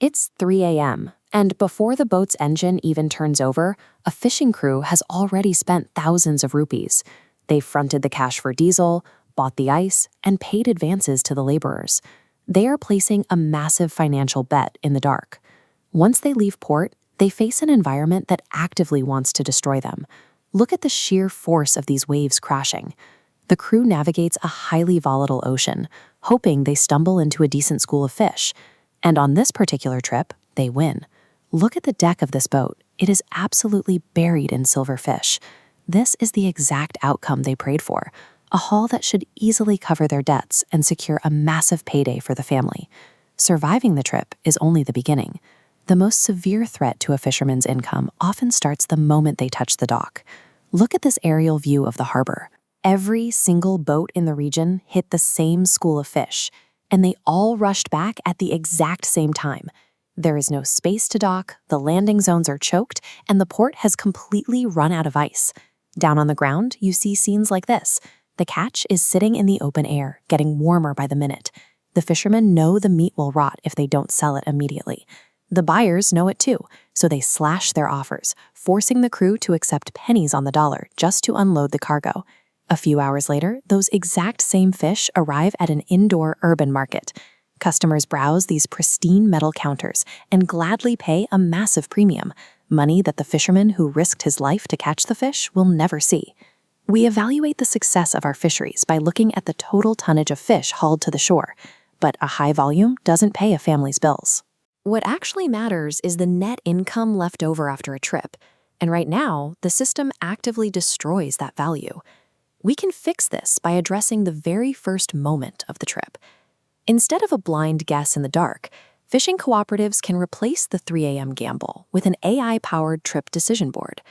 It's 3 a.m., and before the boat's engine even turns over, a fishing crew has already spent thousands of rupees. They've fronted the cash for diesel, bought the ice, and paid advances to the laborers. They are placing a massive financial bet in the dark. Once they leave port, they face an environment that actively wants to destroy them. Look at the sheer force of these waves crashing. The crew navigates a highly volatile ocean, hoping they stumble into a decent school of fish. And on this particular trip, they win. Look at the deck of this boat. It is absolutely buried in silver fish. This is the exact outcome they prayed for, a haul that should easily cover their debts and secure a massive payday for the family. Surviving the trip is only the beginning. The most severe threat to a fisherman's income often starts the moment they touch the dock. Look at this aerial view of the harbor. Every single boat in the region hit the same school of fish, and they all rushed back at the exact same time. There is no space to dock, the landing zones are choked, and the port has completely run out of ice. Down on the ground, you see scenes like this. The catch is sitting in the open air, getting warmer by the minute. The fishermen know the meat will rot if they don't sell it immediately. The buyers know it too, so they slash their offers, forcing the crew to accept pennies on the dollar just to unload the cargo. A few hours later, those exact same fish arrive at an indoor urban market. Customers browse these pristine metal counters and gladly pay a massive premium, money that the fisherman who risked his life to catch the fish will never see. We evaluate the success of our fisheries by looking at the total tonnage of fish hauled to the shore, but a high volume doesn't pay a family's bills. What actually matters is the net income left over after a trip, and right now, the system actively destroys that value. We can fix this by addressing the very first moment of the trip. Instead of a blind guess in the dark, fishing cooperatives can replace the 3 a.m. gamble with an AI-powered trip decision board.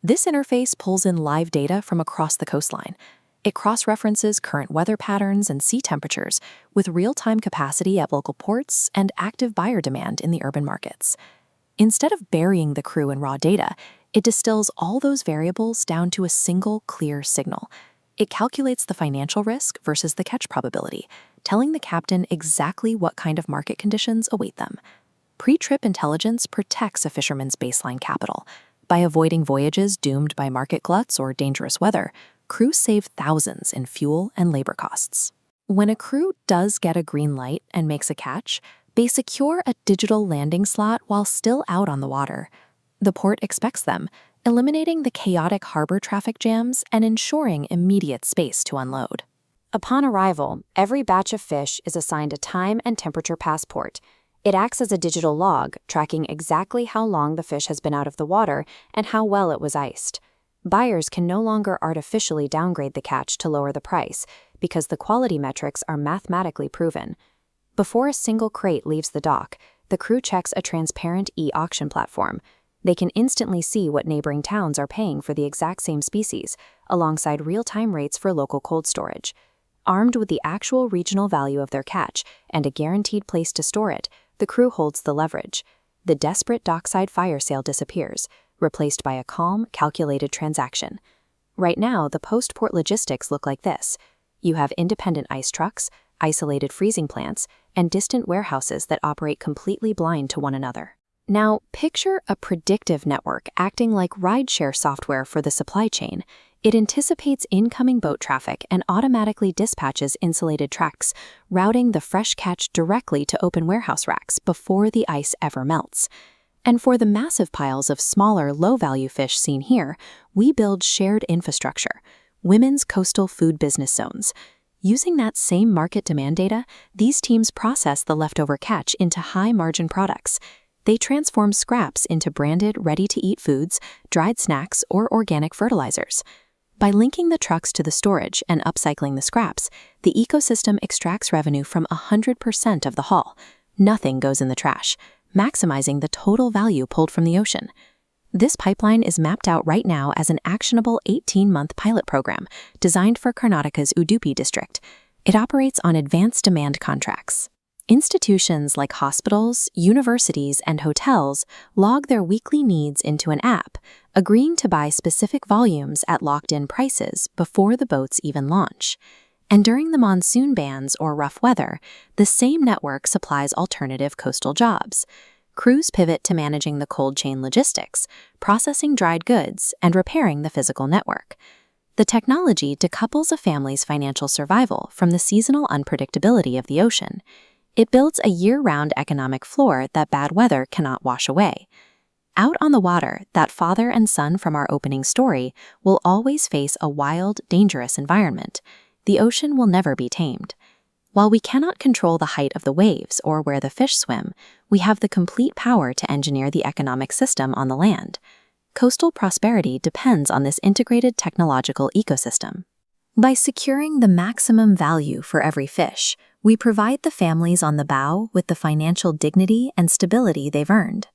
This interface pulls in live data from across the coastline. It cross-references current weather patterns and sea temperatures with real-time capacity at local ports and active buyer demand in the urban markets. Instead of burying the crew in raw data, it distills all those variables down to a single clear signal. It calculates the financial risk versus the catch probability, telling the captain exactly what kind of market conditions await them. Pre-trip intelligence protects a fisherman's baseline capital. By avoiding voyages doomed by market gluts or dangerous weather, crews save thousands in fuel and labor costs. When a crew does get a green light and makes a catch, they secure a digital landing slot while still out on the water. The port expects them, eliminating the chaotic harbor traffic jams and ensuring immediate space to unload. Upon arrival, every batch of fish is assigned a time and temperature passport. It acts as a digital log, tracking exactly how long the fish has been out of the water and how well it was iced. Buyers can no longer artificially downgrade the catch to lower the price because the quality metrics are mathematically proven. Before a single crate leaves the dock, the crew checks a transparent e-auction platform. They can instantly see what neighboring towns are paying for the exact same species, alongside real-time rates for local cold storage. Armed with the actual regional value of their catch and a guaranteed place to store it, the crew holds the leverage. The desperate dockside fire sale disappears, replaced by a calm, calculated transaction. Right now, the post-port logistics look like this. You have independent ice trucks, isolated freezing plants, and distant warehouses that operate completely blind to one another. Now, picture a predictive network acting like rideshare software for the supply chain. It anticipates incoming boat traffic and automatically dispatches insulated trucks, routing the fresh catch directly to open warehouse racks before the ice ever melts. And for the massive piles of smaller, low-value fish seen here, we build shared infrastructure, women's coastal food business zones. Using that same market demand data, these teams process the leftover catch into high-margin products. They transform scraps into branded, ready-to-eat foods, dried snacks, or organic fertilizers. By linking the trucks to the storage and upcycling the scraps, the ecosystem extracts revenue from 100% of the haul. Nothing goes in the trash, maximizing the total value pulled from the ocean. This pipeline is mapped out right now as an actionable 18-month pilot program designed for Karnataka's Udupi district. It operates on advanced demand contracts. Institutions like hospitals, universities, and hotels log their weekly needs into an app, agreeing to buy specific volumes at locked-in prices before the boats even launch. And during the monsoon bans or rough weather, the same network supplies alternative coastal jobs. Crews pivot to managing the cold chain logistics, processing dried goods, and repairing the physical network. The technology decouples a family's financial survival from the seasonal unpredictability of the ocean. It builds a year-round economic floor that bad weather cannot wash away. Out on the water, that father and son from our opening story will always face a wild, dangerous environment. The ocean will never be tamed. While we cannot control the height of the waves or where the fish swim, we have the complete power to engineer the economic system on the land. Coastal prosperity depends on this integrated technological ecosystem. By securing the maximum value for every fish, we provide the families on the bow with the financial dignity and stability they've earned.